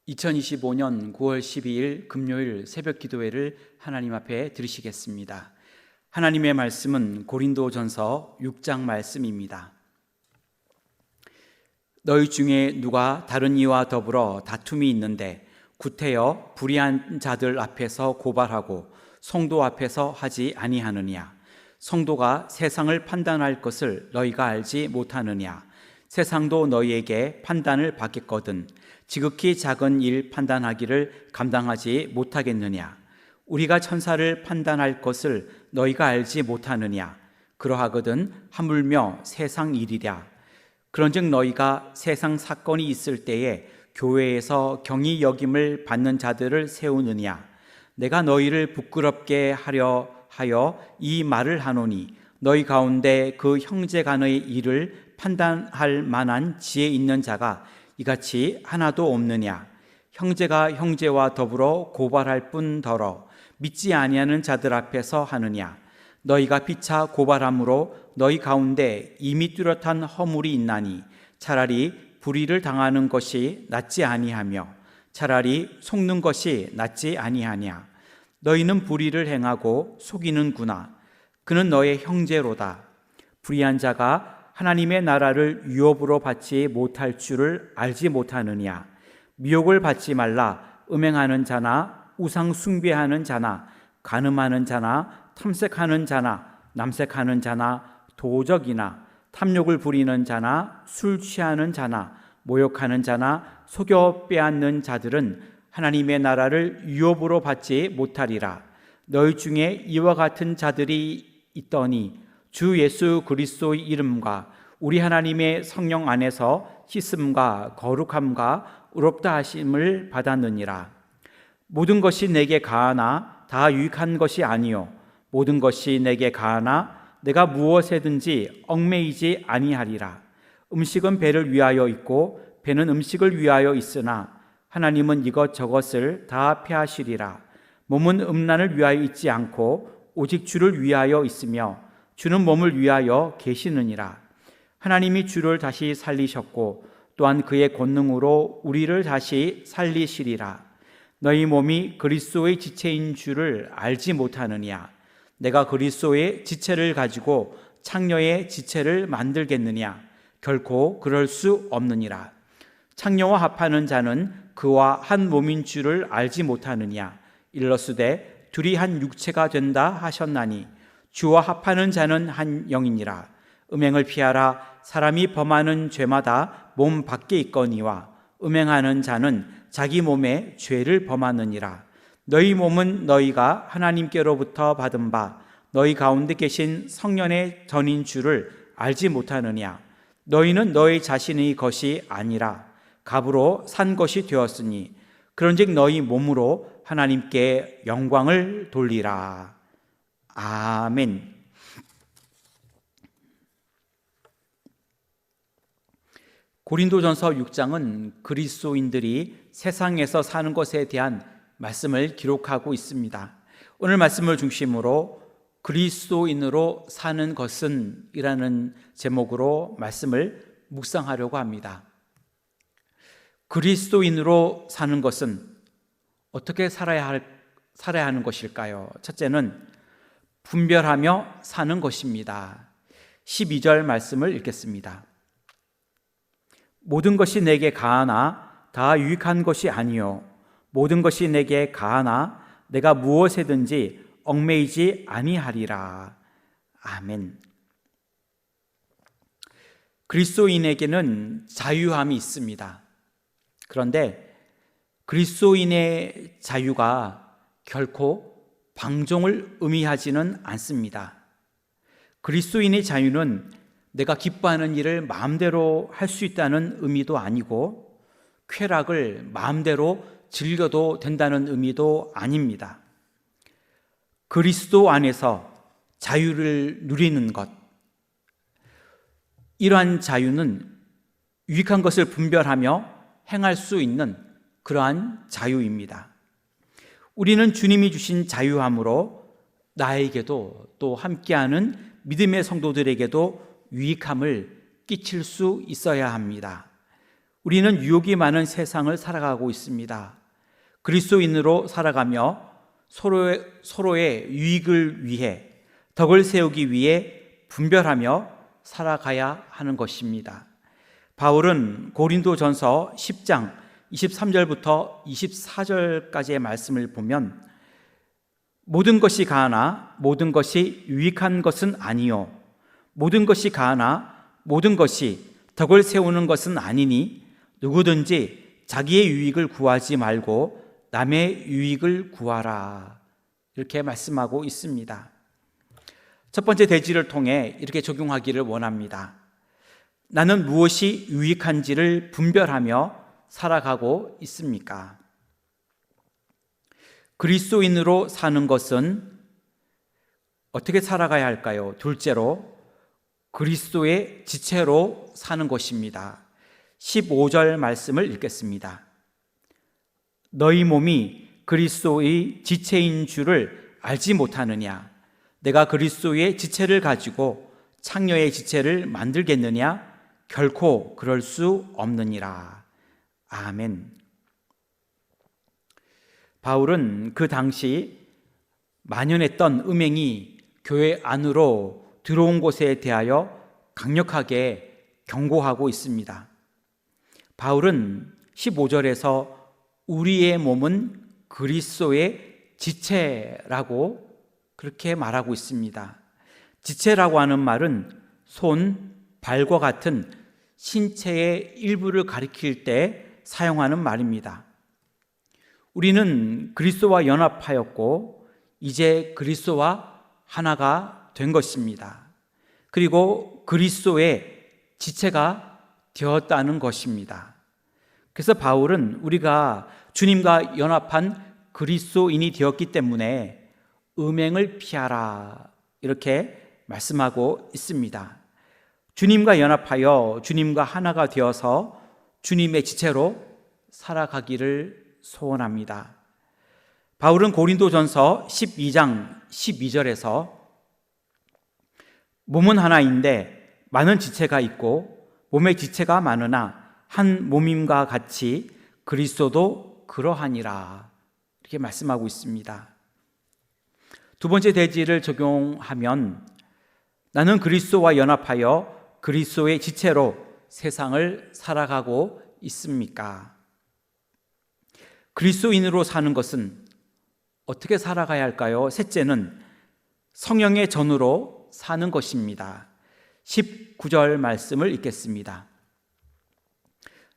2025년 9월 12일 금요일 새벽 기도회를 하나님 앞에 드리시겠습니다. 하나님의 말씀은 고린도전서 6장 말씀입니다. 너희 중에 누가 다른 이와 더불어 다툼이 있는데 구태여 불의한 자들 앞에서 고발하고 성도 앞에서 하지 아니하느냐? 성도가 세상을 판단할 것을 너희가 알지 못하느냐? 세상도 너희에게 판단을 받겠거든 지극히 작은 일 판단하기를 감당하지 못하겠느냐? 우리가 천사를 판단할 것을 너희가 알지 못하느냐? 그러하거든 하물며 세상 일이랴. 그런즉 너희가 세상 사건이 있을 때에 교회에서 경히 여김을 받는 자들을 세우느냐? 내가 너희를 부끄럽게 하려 하여 이 말을 하노니 너희 가운데 그 형제 간의 일을 판단할 만한 지혜 있는 자가 이같이 하나도 없느냐? 형제가 형제와 더불어 고발할 뿐더러 믿지 아니하는 자들 앞에서 하느냐? 너희가 피차 고발함으로 너희 가운데 이미 뚜렷한 허물이 있나니 차라리 불의를 당하는 것이 낫지 아니하며 차라리 속는 것이 낫지 아니하냐? 너희는 불의를 행하고 속이는구나. 그는 너의 형제로다. 불의한 자가 하나님의 나라를 유업으로 받지 못할 줄을 알지 못하느냐? 미혹을 받지 말라. 음행하는 자나 우상 숭배하는 자나 간음하는 자나 탐색하는 자나 남색하는 자나 도적이나 탐욕을 부리는 자나 술 취하는 자나 모욕하는 자나 속여 빼앗는 자들은 하나님의 나라를 유업으로 받지 못하리라. 너희 중에 이와 같은 자들이 있더니 주 예수 그리스도의 이름과 우리 하나님의 성령 안에서 씻음과 거룩함과 의롭다 하심을 받았느니라. 모든 것이 내게 가하나 다 유익한 것이 아니요 모든 것이 내게 가하나 내가 무엇에든지 얽매이지 아니하리라. 음식은 배를 위하여 있고 배는 음식을 위하여 있으나 하나님은 이것저것을 다 폐하시리라. 몸은 음란을 위하여 있지 않고 오직 주를 위하여 있으며 주는 몸을 위하여 계시느니라. 하나님이 주를 다시 살리셨고 또한 그의 권능으로 우리를 다시 살리시리라. 너희 몸이 그리스도의 지체인 줄을 알지 못하느냐? 내가 그리스도의 지체를 가지고 창녀의 지체를 만들겠느냐? 결코 그럴 수 없느니라. 창녀와 합하는 자는 그와 한 몸인 줄을 알지 못하느냐? 일러스되 둘이 한 육체가 된다 하셨나니 주와 합하는 자는 한 영이니라. 음행을 피하라. 사람이 범하는 죄마다 몸 밖에 있거니와 음행하는 자는 자기 몸에 죄를 범하느니라. 너희 몸은 너희가 하나님께로부터 받은 바 너희 가운데 계신 성령의 전인 줄을 알지 못하느냐? 너희는 너희 자신의 것이 아니라 값으로 산 것이 되었으니 그런즉 너희 몸으로 하나님께 영광을 돌리라. 아멘. 고린도전서 6장은 그리스도인들이 세상에서 사는 것에 대한 말씀을 기록하고 있습니다. 오늘 말씀을 중심으로 그리스도인으로 사는 것은 이라는 제목으로 말씀을 묵상하려고 합니다. 그리스도인으로 사는 것은 어떻게 살아야 하는 것일까요? 첫째는 분별하며 사는 것입니다. 12절 말씀을 읽겠습니다. 모든 것이 내게 가하나 다 유익한 것이 아니요 모든 것이 내게 가하나 내가 무엇에든지 얽매이지 아니하리라. 아멘. 그리스도인에게는 자유함이 있습니다. 그런데 그리스도인의 자유가 결코 방종을 의미하지는 않습니다. 그리스도인의 자유는 내가 기뻐하는 일을 마음대로 할 수 있다는 의미도 아니고 쾌락을 마음대로 즐겨도 된다는 의미도 아닙니다. 그리스도 안에서 자유를 누리는 것, 이러한 자유는 유익한 것을 분별하며 행할 수 있는 그러한 자유입니다. 우리는 주님이 주신 자유함으로 나에게도 또 함께하는 믿음의 성도들에게도 유익함을 끼칠 수 있어야 합니다. 우리는 유혹이 많은 세상을 살아가고 있습니다. 그리스도인으로 살아가며 서로의 유익을 위해, 덕을 세우기 위해 분별하며 살아가야 하는 것입니다. 바울은 고린도전서 10장 23절부터 24절까지의 말씀을 보면 모든 것이 가하나 모든 것이 유익한 것은 아니요 모든 것이 가하나 모든 것이 덕을 세우는 것은 아니니 누구든지 자기의 유익을 구하지 말고 남의 유익을 구하라, 이렇게 말씀하고 있습니다. 첫 번째 대지를 통해 이렇게 적용하기를 원합니다. 나는 무엇이 유익한지를 분별하며 살아가고 있습니까? 그리스도인으로 사는 것은 어떻게 살아가야 할까요? 둘째로 그리스도의 지체로 사는 것입니다. 15절 말씀을 읽겠습니다. 너희 몸이 그리스도의 지체인 줄을 알지 못하느냐? 내가 그리스도의 지체를 가지고 창녀의 지체를 만들겠느냐? 결코 그럴 수 없느니라. 아멘. 바울은 그 당시 만연했던 음행이 교회 안으로 들어온 것에 대하여 강력하게 경고하고 있습니다. 바울은 15절에서 우리의 몸은 그리스도의 지체라고 그렇게 말하고 있습니다. 지체라고 하는 말은 손, 발과 같은 신체의 일부를 가리킬 때 사용하는 말입니다. 우리는 그리스도와 연합하였고 이제 그리스도와 하나가 된 것입니다. 그리고 그리스도의 지체가 되었다는 것입니다. 그래서 바울은 우리가 주님과 연합한 그리스도인이 되었기 때문에 음행을 피하라, 이렇게 말씀하고 있습니다. 주님과 연합하여 주님과 하나가 되어서 주님의 지체로 살아가기를 소원합니다. 바울은 고린도전서 12장 12절에서 몸은 하나인데 많은 지체가 있고 몸의 지체가 많으나 한 몸임과 같이 그리스도도 그러하니라, 이렇게 말씀하고 있습니다. 두 번째 대지를 적용하면 나는 그리스도와 연합하여 그리스도의 지체로 세상을 살아가고 있습니까? 그리스도인으로 사는 것은 어떻게 살아가야 할까요? 셋째는 성령의 전으로 사는 것입니다. 19절 말씀을 읽겠습니다.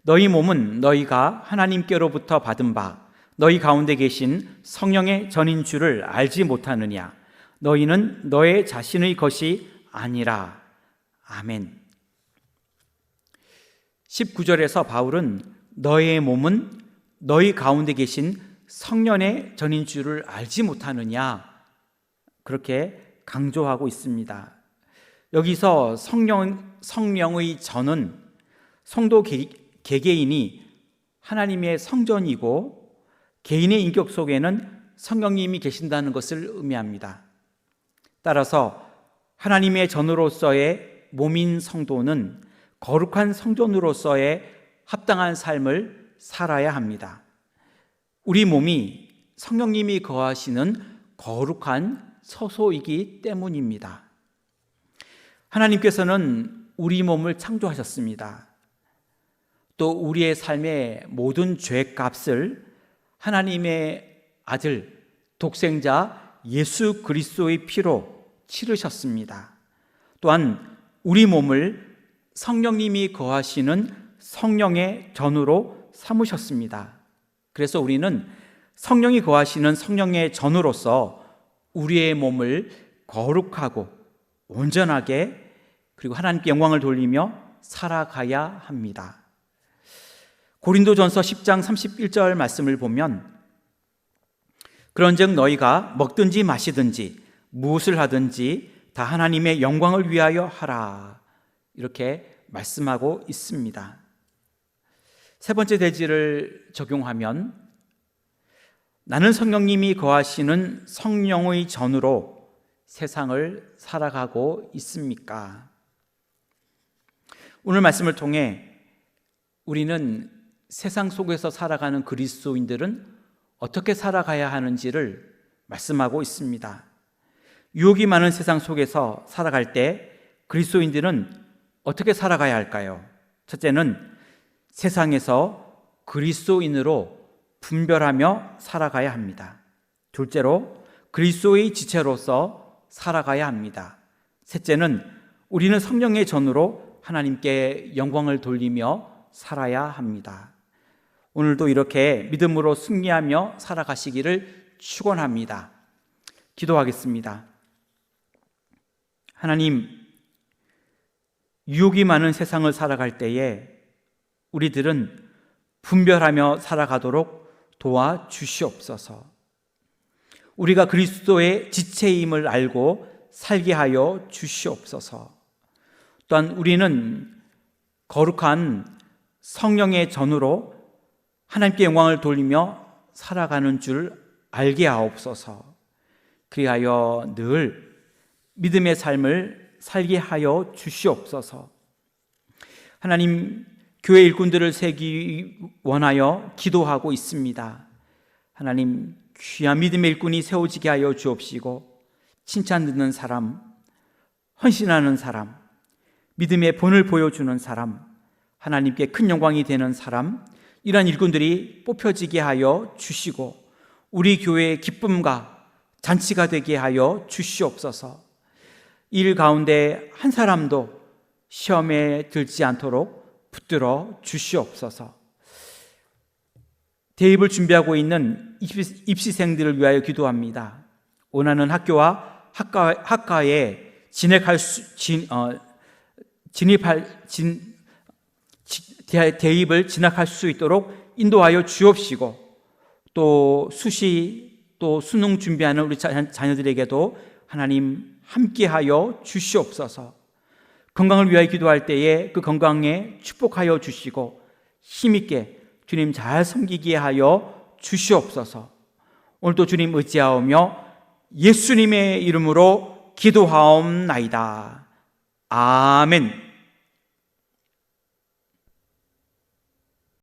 너희 몸은 너희가 하나님께로부터 받은 바 너희 가운데 계신 성령의 전인 줄을 알지 못하느냐? 너희는 너의 자신의 것이 아니라. 아멘. 19절에서 바울은 너의 몸은 너희 가운데 계신 성령의 전인 줄을 알지 못하느냐, 그렇게 강조하고 있습니다. 여기서 성령의 전은 성도 개개인이 하나님의 성전이고 개인의 인격 속에는 성령님이 계신다는 것을 의미합니다. 따라서 하나님의 전으로서의 몸인 성도는 거룩한 성전으로서의 합당한 삶을 살아야 합니다. 우리 몸이 성령님이 거하시는 거룩한 처소이기 때문입니다. 하나님께서는 우리 몸을 창조하셨습니다. 또 우리의 삶의 모든 죄값을 하나님의 아들, 독생자 예수 그리스도의 피로 치르셨습니다. 또한 우리 몸을 성령님이 거하시는 성령의 전으로 삼으셨습니다. 그래서 우리는 성령이 거하시는 성령의 전으로서 우리의 몸을 거룩하고 온전하게 그리고 하나님께 영광을 돌리며 살아가야 합니다. 고린도전서 10장 31절 말씀을 보면 그런즉 너희가 먹든지 마시든지 무엇을 하든지 다 하나님의 영광을 위하여 하라, 이렇게 말씀하고 있습니다. 세 번째 대지를 적용하면 나는 성령님이 거하시는 성령의 전으로 세상을 살아가고 있습니까? 오늘 말씀을 통해 우리는 세상 속에서 살아가는 그리스도인들은 어떻게 살아가야 하는지를 말씀하고 있습니다. 유혹이 많은 세상 속에서 살아갈 때 그리스도인들은 어떻게 살아가야 할까요? 첫째는 세상에서 그리스도인으로 분별하며 살아가야 합니다. 둘째로 그리스도의 지체로서 살아가야 합니다. 셋째는 우리는 성령의 전으로 하나님께 영광을 돌리며 살아야 합니다. 오늘도 이렇게 믿음으로 승리하며 살아가시기를 축원합니다. 기도하겠습니다. 하나님, 유혹이 많은 세상을 살아갈 때에 우리들은 분별하며 살아가도록 도와주시옵소서. 우리가 그리스도의 지체임을 알고 살게 하여 주시옵소서. 또한 우리는 거룩한 성령의 전으로 하나님께 영광을 돌리며 살아가는 줄 알게 하옵소서. 그리하여 늘 믿음의 삶을 살게 하여 주시옵소서. 하나님, 교회 일꾼들을 세기 원하여 기도하고 있습니다. 하나님, 귀한 믿음의 일꾼이 세워지게 하여 주옵시고, 칭찬 듣는 사람, 헌신하는 사람, 믿음의 본을 보여주는 사람, 하나님께 큰 영광이 되는 사람, 이러한 일꾼들이 뽑혀지게 하여 주시고 우리 교회의 기쁨과 잔치가 되게 하여 주시옵소서. 일 가운데 한 사람도 시험에 들지 않도록 붙들어 주시옵소서. 대입을 준비하고 있는 입시생들을 위하여 기도합니다. 원하는 학교와 학과에 대입을 진학할 수 있도록 인도하여 주옵시고, 또 수시 또 수능 준비하는 우리 자녀들에게도 하나님 함께하여 주시옵소서. 건강을 위하여 기도할 때에 그 건강에 축복하여 주시고 힘있게 주님 잘 섬기게 하여 주시옵소서. 오늘도 주님 의지하오며 예수님의 이름으로 기도하옵나이다. 아멘.